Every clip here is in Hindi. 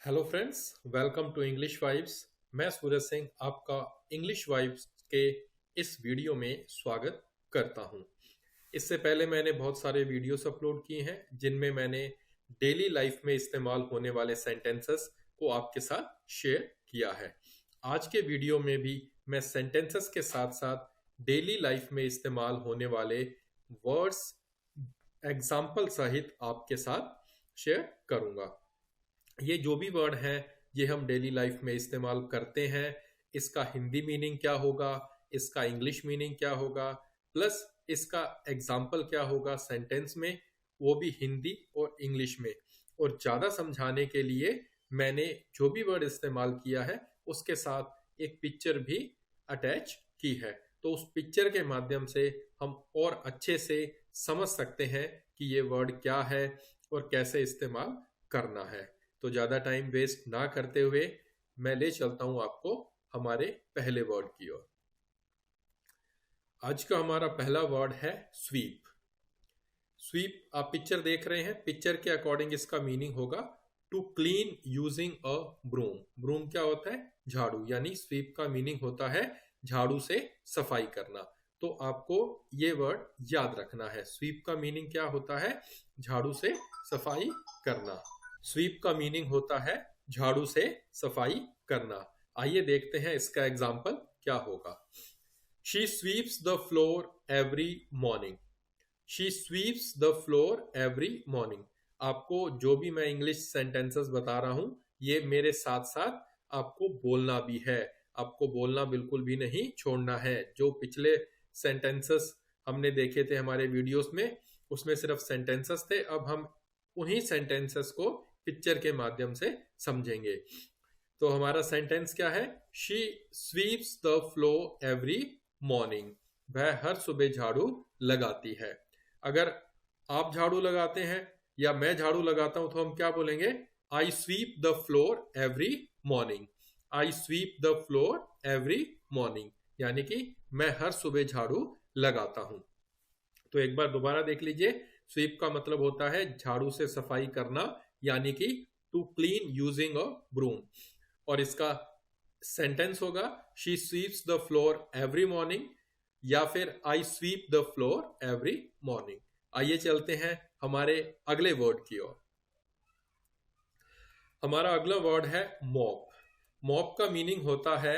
Hello friends, welcome to English vibes. मैं सूरज सिंह आपका इंग्लिश वाइब्स के इस वीडियो में स्वागत करता हूं। इससे पहले मैंने बहुत सारे वीडियोस अपलोड किए हैं जिनमें मैंने डेली लाइफ में इस्तेमाल होने वाले सेंटेंसेस को आपके साथ शेयर किया है। आज के वीडियो में भी मैं सेंटेंसेस के साथ साथ डेली लाइफ में इस्तेमाल होने वाले वर्ड्स एग्जाम्पल सहित आपके साथ शेयर करूंगा। ये जो भी वर्ड हैं ये हम डेली लाइफ में इस्तेमाल करते हैं। इसका हिंदी मीनिंग क्या होगा, इसका इंग्लिश मीनिंग क्या होगा, प्लस इसका एग्जाम्पल क्या होगा सेंटेंस में, वो भी हिंदी और इंग्लिश में। और ज़्यादा समझाने के लिए मैंने जो भी वर्ड इस्तेमाल किया है उसके साथ एक पिक्चर भी अटैच की है। तो उस पिक्चर के माध्यम से हम और अच्छे से समझ सकते हैं कि ये वर्ड क्या है और कैसे इस्तेमाल करना है। तो ज्यादा टाइम वेस्ट ना करते हुए मैं ले चलता हूं आपको हमारे पहले वर्ड की ओर। आज का हमारा पहला वर्ड है स्वीप। स्वीप आप पिक्चर देख रहे हैं, पिक्चर के अकॉर्डिंग इसका मीनिंग होगा to clean using a broom. Broom क्या होता है? झाड़ू। यानी स्वीप का मीनिंग होता है झाड़ू से सफाई करना। तो आपको ये वर्ड याद रखना है। स्वीप का मीनिंग क्या होता है? झाड़ू से सफाई करना। स्वीप का मीनिंग होता है झाड़ू से सफाई करना। आइए देखते हैं इसका एग्जाम्पल क्या होगा। She sweeps the floor every morning. She sweeps the floor every morning. आपको जो भी मैं इंग्लिश सेंटेंसेस बता रहा हूं ये मेरे साथ साथ आपको बोलना भी है। आपको बोलना बिल्कुल भी नहीं छोड़ना है। जो पिछले सेंटेंसेस हमने देखे थे हमारे वीडियोस में उसमें सिर्फ सेंटेंसेस थे, अब हम उन्हीं सेंटेंसेस को पिक्चर के माध्यम से समझेंगे। तो हमारा सेंटेंस क्या है? She sweeps the floor every morning. वह हर सुबह झाड़ू लगाती है। अगर आप झाड़ू लगाते हैं या मैं झाड़ू लगाता हूं तो हम क्या बोलेंगे? I sweep the floor every morning. I sweep the floor every morning यानी कि मैं हर सुबह झाड़ू लगाता हूं। तो एक बार दोबारा देख लीजिए। स्वीप का मतलब होता है झाड़ू से सफाई करना, यानी कि to clean using a broom. और इसका सेंटेंस होगा she sweeps the floor every morning या फिर I sweep the floor every morning. आइए चलते हैं हमारे अगले वर्ड की ओर। हमारा अगला वर्ड है मॉप। मॉप का मीनिंग होता है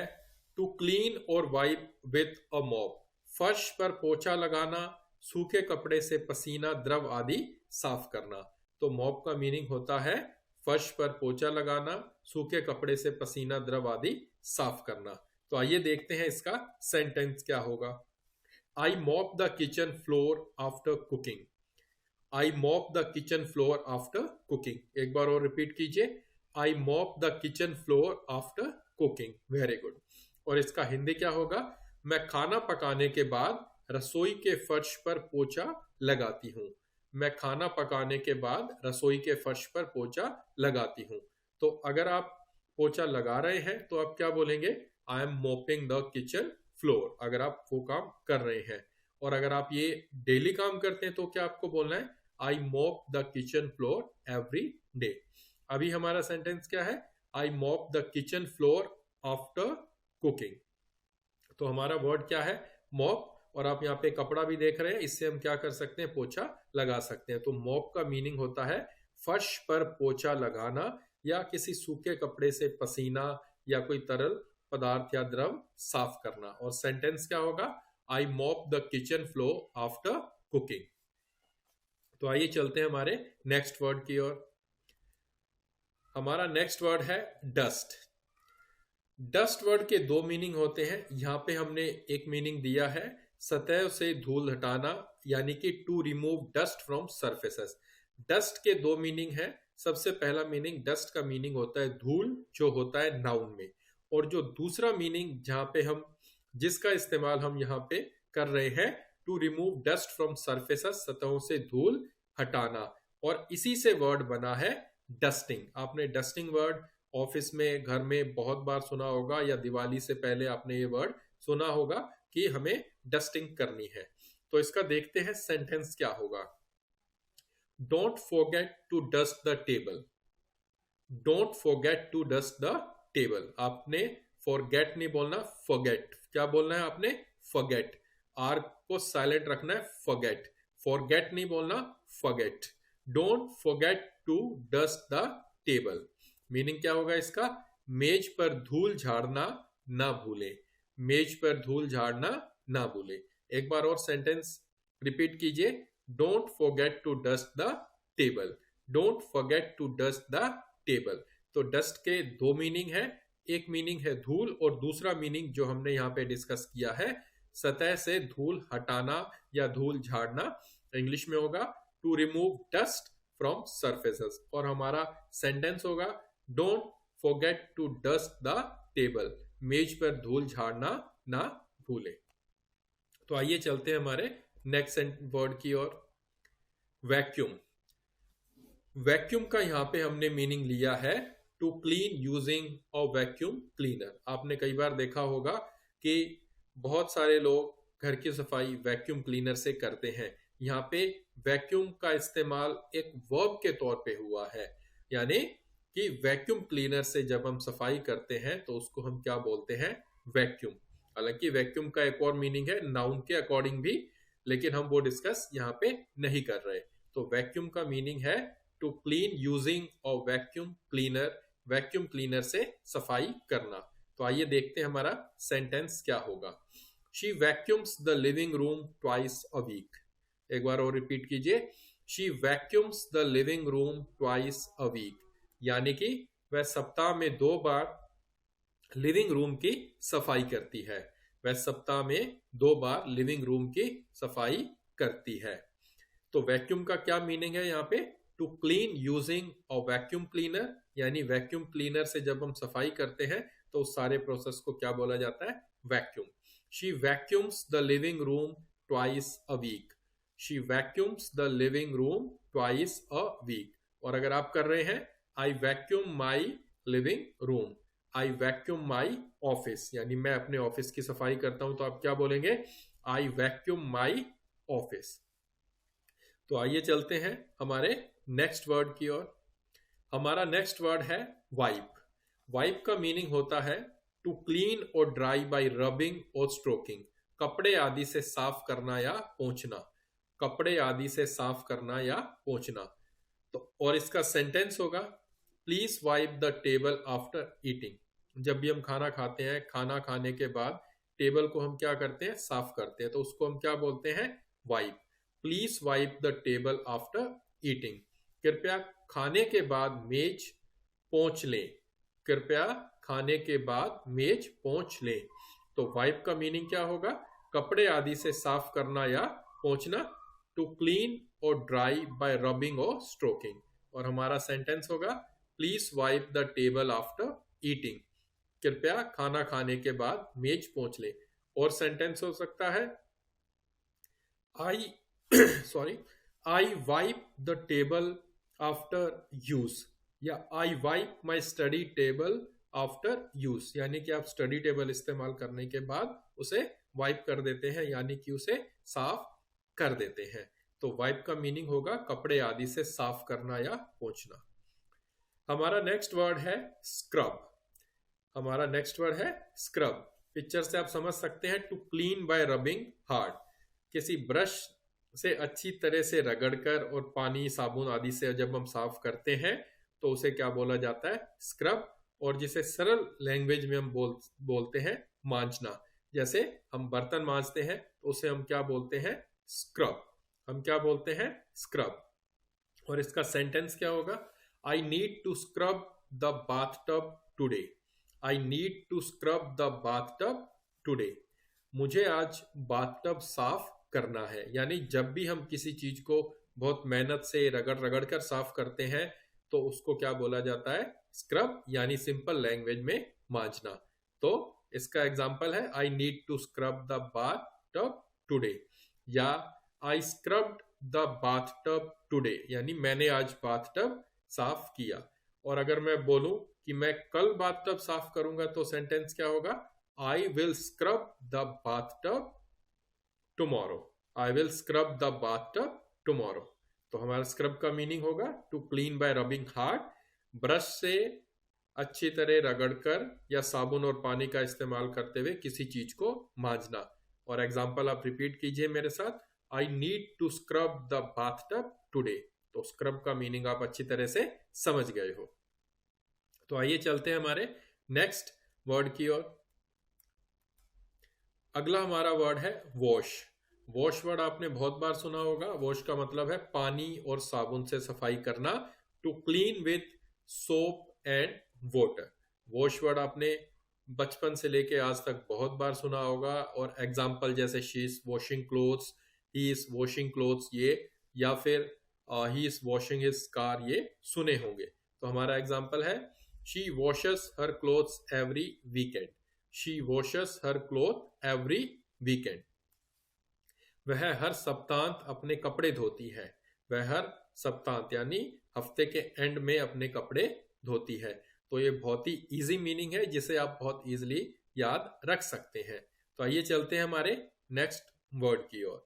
टू क्लीन और वाइप विथ अ मॉप। फर्श पर पोछा लगाना, सूखे कपड़े से पसीना द्रव आदि साफ करना। तो मॉप का मीनिंग होता है फर्श पर पोछा लगाना, सूखे कपड़े से पसीना द्रव आदि साफ करना। तो आइए देखते हैं इसका सेंटेंस क्या होगा। I mop the kitchen floor after cooking. I mop the kitchen floor after cooking. एक बार और रिपीट कीजिए। I mop the kitchen floor after cooking. Very good. और इसका हिंदी क्या होगा? मैं खाना पकाने के बाद रसोई के फर्श पर पोछा लगाती हूँ। मैं खाना पकाने के बाद रसोई के फर्श पर पोछा लगाती हूँ। तो अगर आप पोछा लगा रहे हैं तो आप क्या बोलेंगे? I am mopping the kitchen floor, अगर आप वो काम कर रहे हैं। और अगर आप ये डेली काम करते हैं तो क्या आपको बोलना है? I mop the kitchen floor every day. अभी हमारा सेंटेंस क्या है? I mop the kitchen floor after cooking. तो हमारा वर्ड क्या है? मॉप। और आप यहाँ पे कपड़ा भी देख रहे हैं, इससे हम क्या कर सकते हैं? पोछा लगा सकते हैं। तो मॉप का मीनिंग होता है फर्श पर पोछा लगाना या किसी सूखे कपड़े से पसीना या कोई तरल पदार्थ या द्रव साफ करना। और सेंटेंस क्या होगा? I mop the kitchen floor after cooking. तो आइए चलते हैं हमारे नेक्स्ट वर्ड की ओर। हमारा नेक्स्ट वर्ड है डस्ट। डस्ट वर्ड के दो मीनिंग होते हैं। यहां पे हमने एक मीनिंग दिया है सतह से धूल हटाना, यानी कि to remove dust from surfaces. Dust के दो मीनिंग है। सबसे पहला मीनिंग डस्ट का मीनिंग होता है धूल, जो होता है नाउन में। और जो दूसरा मीनिंग जहां पे हम जिसका इस्तेमाल हम यहाँ पे कर रहे हैं, to remove dust from surfaces, सतहों से धूल हटाना। और इसी से वर्ड बना है डस्टिंग। आपने डस्टिंग वर्ड ऑफिस में, घर में बहुत बार सुना होगा, या दिवाली से पहले आपने ये वर्ड सुना होगा कि हमें डस्टिंग करनी है। तो इसका देखते हैं सेंटेंस क्या होगा। Don't forget to dust the table. Don't forget to dust the table. आपने फॉरगेट नहीं बोलना, फॉरगेट। क्या बोलना है आपने? फॉरगेट। आर को साइलेंट रखना है, फॉरगेट। फॉरगेट नहीं बोलना, forget. Don't forget to dust the table. Meaning क्या होगा इसका? मेज पर धूल झाड़ना ना भूले। मेज पर धूल झाड़ना ना भूले। एक बार और सेंटेंस रिपीट कीजिए। Don't forget to dust the table. Don't forget to dust the table. तो डस्ट के दो मीनिंग है। एक मीनिंग है धूल, और दूसरा मीनिंग जो हमने यहाँ पे डिस्कस किया है, सतह से धूल हटाना या धूल झाड़ना। इंग्लिश में होगा to remove dust from surfaces. और हमारा सेंटेंस होगा don't forget to dust the table. मेज पर धूल झाड़ना ना भूले। तो आइए चलते हैं हमारे नेक्स्ट वर्ड की ओर। वैक्यूम। वैक्यूम का यहां पे हमने मीनिंग लिया है to clean using a vacuum cleaner. आपने कई बार देखा होगा कि बहुत सारे लोग घर की सफाई वैक्यूम क्लीनर से करते हैं। यहाँ पे वैक्यूम का इस्तेमाल एक वर्ब के तौर पे हुआ है, यानी कि वैक्यूम क्लीनर से जब हम सफाई करते हैं तो उसको हम क्या बोलते हैं? वैक्यूम। हालांकि वैक्यूम का एक और मीनिंग है नाउन के अकॉर्डिंग भी, लेकिन हम वो डिस्कस यहाँ पे नहीं कर रहे। तो वैक्यूम का मीनिंग है to clean using a vacuum cleaner. Vacuum cleaner से सफाई करना। तो आइए देखते हैं हमारा सेंटेंस क्या होगा। She vacuums the living room twice a week. एक बार और रिपीट कीजिए। She vacuums the living room twice a week, यानी कि वह सप्ताह में 2 बार लिविंग रूम की सफाई करती है। वह सप्ताह में 2 बार लिविंग रूम की सफाई करती है। तो वैक्यूम का क्या मीनिंग है यहाँ पे? To clean using a vacuum cleaner, यानी वैक्यूम क्लीनर से जब हम सफाई करते हैं तो उस सारे प्रोसेस को क्या बोला जाता है? Vacuum. She vacuums the living room twice a week. She vacuums the living room twice a week. और अगर आप कर रहे हैं I vacuum my living room, I vacuum my office, यानी मैं अपने ऑफिस की सफाई करता हूं, तो आप क्या बोलेंगे? आई वैक्यूम माई ऑफिस। तो आइए चलते हैं हमारे नेक्स्ट वर्ड की ओर। हमारा नेक्स्ट वर्ड है वाइप। वाइप का मीनिंग होता है टू क्लीन और ड्राई बाय रबिंग और स्ट्रोकिंग। कपड़े आदि से साफ करना या पोंछना। कपड़े आदि से साफ करना या पोंछना। तो और इसका सेंटेंस होगा please wipe the table after eating. जब भी हम खाना खाते हैं, खाना खाने के बाद टेबल को हम क्या करते हैं? साफ करते हैं। तो उसको हम क्या बोलते हैं? Wipe. Please wipe the table after eating. कृपया खाने के बाद मेज पोंछ लें। कृपया खाने के बाद मेज पोंछ लें। तो वाइप का मीनिंग क्या होगा? कपड़े आदि से साफ करना या पोंछना। टू क्लीन और ड्राई बाय रबिंग और स्ट्रोकिंग। और हमारा सेंटेंस होगा please wipe the table after eating. कृपया खाना खाने के बाद मेज पोंछ लें। और सेंटेंस हो सकता है I sorry I wipe the table after use, या I wipe my study table after use, यानी कि आप स्टडी टेबल इस्तेमाल करने के बाद उसे वाइप कर देते हैं, यानी कि उसे साफ कर देते हैं। तो वाइप का मीनिंग होगा कपड़े आदि से साफ करना या पोंछना। हमारा नेक्स्ट वर्ड है स्क्रब। हमारा नेक्स्ट वर्ड है स्क्रब। पिक्चर से आप समझ सकते हैं to clean by rubbing hard. किसी ब्रश से अच्छी तरह से रगड़कर और पानी साबुन आदि से जब हम साफ करते हैं तो उसे क्या बोला जाता है? स्क्रब। और जिसे सरल लैंग्वेज में हम बोलते हैं मांजना। जैसे हम बर्तन मांजते हैं तो उसे हम क्या बोलते हैं? स्क्रब। हम क्या बोलते हैं? स्क्रब। और इसका सेंटेंस क्या होगा? I need to scrub the bathtub today. I need to scrub the bathtub today. मुझे आज बाथटब साफ करना है। यानी जब भी हम किसी चीज को बहुत मेहनत से रगड़ रगड़ कर साफ करते हैं तो उसको क्या बोला जाता है? स्क्रब, यानी सिंपल लैंग्वेज में मांजना। तो इसका एग्जांपल है I need to scrub the bathtub today, या I scrubbed the bathtub today, यानी मैंने आज बाथटब साफ किया। और अगर मैं बोलूं कि मैं कल बाथटब साफ करूंगा तो सेंटेंस क्या होगा? I will scrub the bathtub tomorrow. I will scrub the bathtub tomorrow. तो हमारा स्क्रब का मीनिंग होगा to clean by rubbing hard. Brush से अच्छी तरह रगड़कर या साबुन और पानी का इस्तेमाल करते हुए किसी चीज को मांजना। और एग्जाम्पल आप रिपीट कीजिए मेरे साथ। I need to scrub the bathtub today. तो स्क्रब का मीनिंग आप अच्छी तरह से समझ गए हो। तो आइए चलते हैं हमारे नेक्स्ट वर्ड की ओर। अगला हमारा वर्ड है वॉश। वॉश वर्ड आपने बहुत बार सुना होगा। वॉश का मतलब है पानी और साबुन से सफाई करना। To clean with soap and water. Wash word आपने बचपन से लेके आज तक बहुत बार सुना होगा। और एग्जाम्पल जैसे she is washing clothes, he is washing clothes, ये या फिर he is washing his car, ये सुने होंगे। तो हमारा एग्जाम्पल है she washes her clothes every weekend. She washes her cloth every weekend. वह हर सप्तांत अपने कपड़े धोती है। वह हर सप्तांत यानी हफ्ते के एंड में अपने कपड़े धोती है। तो ये बहुत ही इजी मीनिंग है जिसे आप बहुत इजीली याद रख सकते हैं। तो आइए चलते हैं हमारे नेक्स्ट वर्ड की ओर।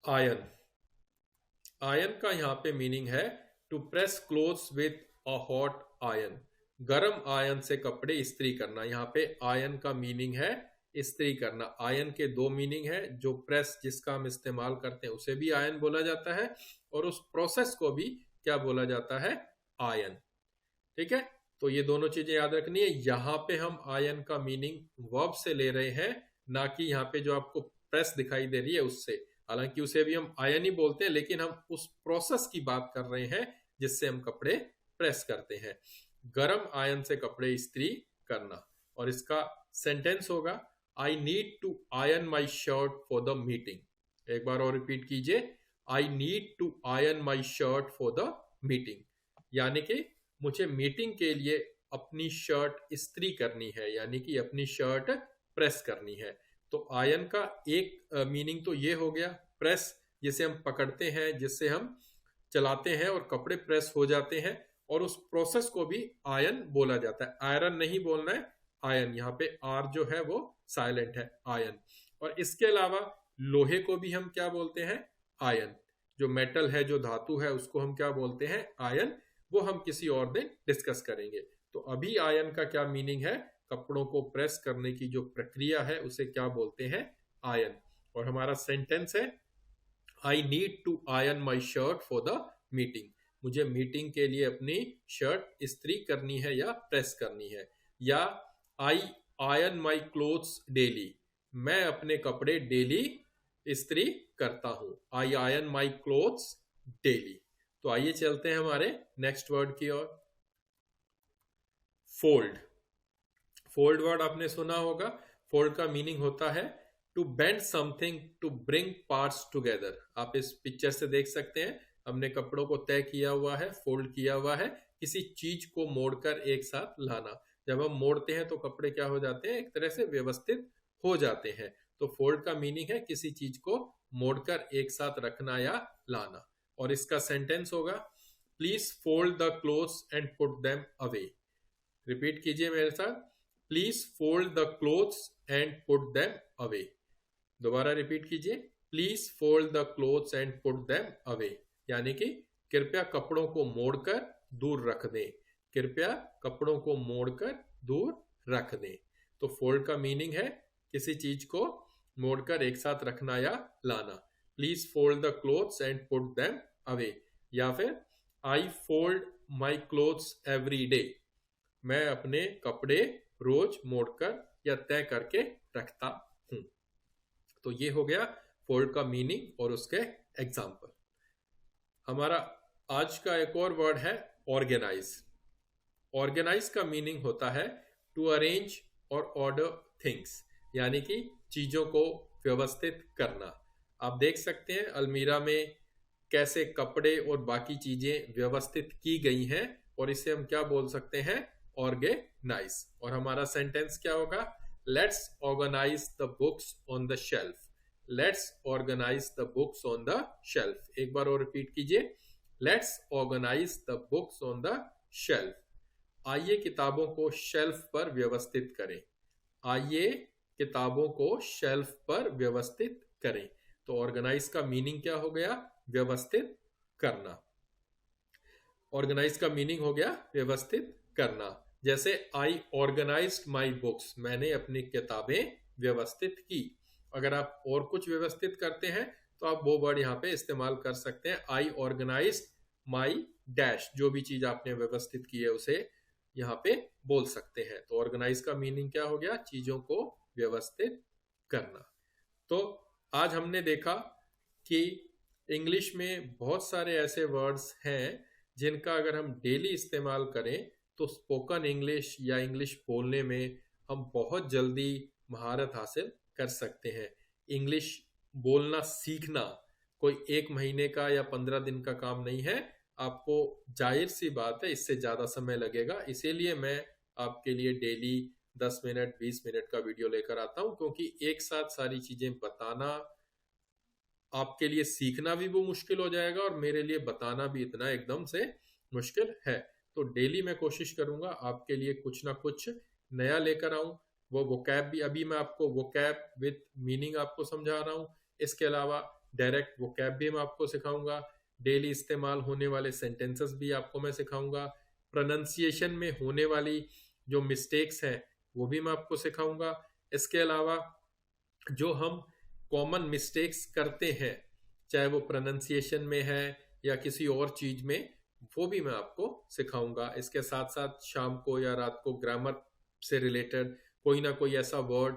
आयन। आयन का यहाँ पे मीनिंग है to press clothes with a hot iron. गरम आयन से कपड़े इस्त्री करना। यहाँ पे आयन का मीनिंग है इस्त्री करना। आयन के दो मीनिंग है। जो प्रेस जिसका हम इस्तेमाल करते हैं उसे भी आयन बोला जाता है, और उस प्रोसेस को भी क्या बोला जाता है? आयन। ठीक है, तो ये दोनों चीजें याद रखनी है। यहाँ पे हम आयन का मीनिंग वर्ब से ले रहे हैं, ना कि यहाँ पे जो आपको प्रेस दिखाई दे रही है उससे। हालांकि उसे भी हम आयन ही बोलते हैं, लेकिन हम उस प्रोसेस की बात कर रहे हैं जिससे हम कपड़े प्रेस करते हैं। गरम आयन से कपड़े इस्त्री करना। और इसका सेंटेंस होगा I need to iron my shirt for the meeting. एक बार और रिपीट कीजिए। I need to iron my shirt for the meeting. यानी कि मुझे मीटिंग के लिए अपनी शर्ट इस्त्री करनी है, यानी कि अपनी शर्ट प्रेस करनी है। तो आयन का एक मीनिंग तो ये हो गया प्रेस, जिसे हम पकड़ते हैं, जिससे हम चलाते हैं और कपड़े प्रेस हो जाते हैं, और उस प्रोसेस को भी आयन बोला जाता है। आयरन नहीं बोलना है, आयन। यहाँ पे आर जो है वो साइलेंट है, आयन। और इसके अलावा लोहे को भी हम क्या बोलते हैं? आयन। जो मेटल है, जो धातु है, उसको हम क्या बोलते हैं? आयन। वो हम किसी और दिन डिस्कस करेंगे। तो अभी आयन का क्या मीनिंग है? कपड़ों को प्रेस करने की जो प्रक्रिया है उसे क्या बोलते हैं? आयन। और हमारा सेंटेंस है I need to iron my shirt for the meeting. मुझे मीटिंग के लिए अपनी शर्ट इस्त्री करनी है या प्रेस करनी है। या आई आयन माई क्लोथ्स डेली। मैं अपने कपड़े डेली इस्त्री करता हूं। आई आयन माई क्लोथ्स डेली। तो आइए चलते हैं हमारे नेक्स्ट वर्ड की ओर। फोल्ड। फोल्ड वर्ड आपने सुना होगा। फोल्ड का मीनिंग होता है to bend something to bring parts together. आप इस पिक्चर से देख सकते हैं, हमने कपड़ों को तय किया हुआ है, फोल्ड किया हुआ है, किसी चीज को मोड़कर एक साथ लाना। जब हम मोड़ते हैं तो कपड़े क्या हो जाते हैं? एक तरह से व्यवस्थित हो जाते हैं। तो फोल्ड का मीनिंग है किसी चीज को मोड़कर एक साथ रखना या लाना। और इसका सेंटेंस होगा please fold the clothes and put them away. Repeat कीजिए मेरे साथ। Please fold the clothes and put them away. दोबारा रिपीट कीजिए। Please fold the clothes and put them away. यानी कि कृपया कपड़ों को मोड़कर दूर रख दें। कृपया कपड़ों को मोड़कर दूर रख दें। तो फोल्ड का मीनिंग है किसी चीज को मोड़कर एक साथ रखना या लाना। Please fold the clothes and put them away. या फिर I fold my clothes every day. मैं अपने कपड़े रोज मोड़कर या तय करके रखता हूं। तो ये हो गया फोल्ड का मीनिंग और उसके एग्जाम्पल। हमारा आज का एक और वर्ड है ऑर्गेनाइज। ऑर्गेनाइज का मीनिंग होता है टू अरेंज और ऑर्डर थिंग्स, यानी कि चीजों को व्यवस्थित करना। आप देख सकते हैं अलमीरा में कैसे कपड़े और बाकी चीजें व्यवस्थित की गई हैं, और इसे हम क्या बोल सकते हैं? ऑर्गेनाइज। और हमारा सेंटेंस क्या होगा? Let's organise the books on the shelf. Let's organise the books on the shelf. एक बार और रिपीट कीजिए। Let's organise the books on the shelf. आइए किताबों को शेल्फ पर व्यवस्थित करें। आइए किताबों को शेल्फ पर व्यवस्थित करें। तो ऑर्गेनाइज का मीनिंग क्या हो गया? व्यवस्थित करना। ऑर्गेनाइज का मीनिंग हो गया व्यवस्थित करना। जैसे आई ऑर्गेनाइज्ड माई बुक्स, मैंने अपनी किताबें व्यवस्थित की। अगर आप और कुछ व्यवस्थित करते हैं तो आप वो वर्ड यहाँ पे इस्तेमाल कर सकते हैं। आई ऑर्गेनाइज्ड माई डैश, जो भी चीज आपने व्यवस्थित की है उसे यहाँ पे बोल सकते हैं। तो ऑर्गेनाइज का मीनिंग क्या हो गया? चीजों को व्यवस्थित करना। तो आज हमने देखा कि इंग्लिश में बहुत सारे ऐसे वर्ड्स हैं जिनका अगर हम डेली इस्तेमाल करें तो स्पोकन इंग्लिश या इंग्लिश बोलने में हम बहुत जल्दी महारत हासिल कर सकते हैं। इंग्लिश बोलना सीखना कोई 1 महीने का या 15 दिन का काम नहीं है। आपको जाहिर सी बात है इससे ज्यादा समय लगेगा, इसीलिए मैं आपके लिए डेली 10 मिनट 20 मिनट का वीडियो लेकर आता हूं, क्योंकि एक साथ सारी चीजें बताना आपके लिए सीखना भी वो मुश्किल हो जाएगा और मेरे लिए बताना भी इतना एकदम से मुश्किल है। तो डेली मैं कोशिश करूंगा आपके लिए कुछ ना कुछ नया लेकर आऊं। वो वोकैब भी अभी मैं आपको वोकैब विद मीनिंग आपको समझा रहा हूं। इसके अलावा डायरेक्ट वोकैब भी मैं आपको सिखाऊंगा। डेली इस्तेमाल होने वाले सेंटेंसेस भी आपको मैं सिखाऊंगा। प्रोनाउंसिएशन में होने वाली जो मिस्टेक्स हैं वो भी मैं आपको सिखाऊंगा। इसके अलावा जो हम कॉमन मिस्टेक्स करते हैं, चाहे वो प्रोनाउंसिएशन में है या किसी और चीज में, वो भी मैं आपको सिखाऊंगा। इसके साथ साथ शाम को या रात को ग्रामर से रिलेटेड कोई ना कोई ऐसा वर्ड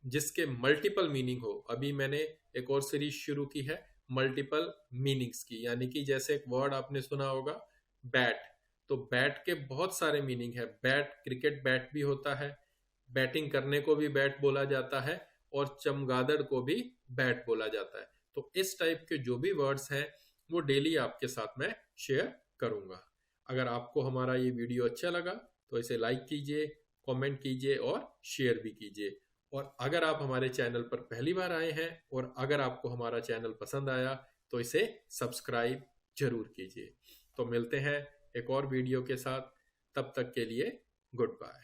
जिसके मल्टीपल मीनिंग हो। अभी मैंने एक और सीरीज शुरू की है मल्टीपल मीनिंग्स की, यानी कि जैसे एक वर्ड आपने सुना होगा बैट, तो बैट के बहुत सारे मीनिंग है। बैट, क्रिकेट बैट भी होता है, बैटिंग करने को भी बैट बोला जाता है और चमगादड़ को भी बैट बोला जाता है। तो इस टाइप के जो भी वर्ड्स हैं वो डेली आपके साथ मैं शेयर करूंगा। अगर आपको हमारा ये वीडियो अच्छा लगा तो इसे लाइक कीजिए, कमेंट कीजिए और शेयर भी कीजिए। और अगर आप हमारे चैनल पर पहली बार आए हैं और अगर आपको हमारा चैनल पसंद आया तो इसे सब्सक्राइब जरूर कीजिए। तो मिलते हैं एक और वीडियो के साथ, तब तक के लिए गुड बाय।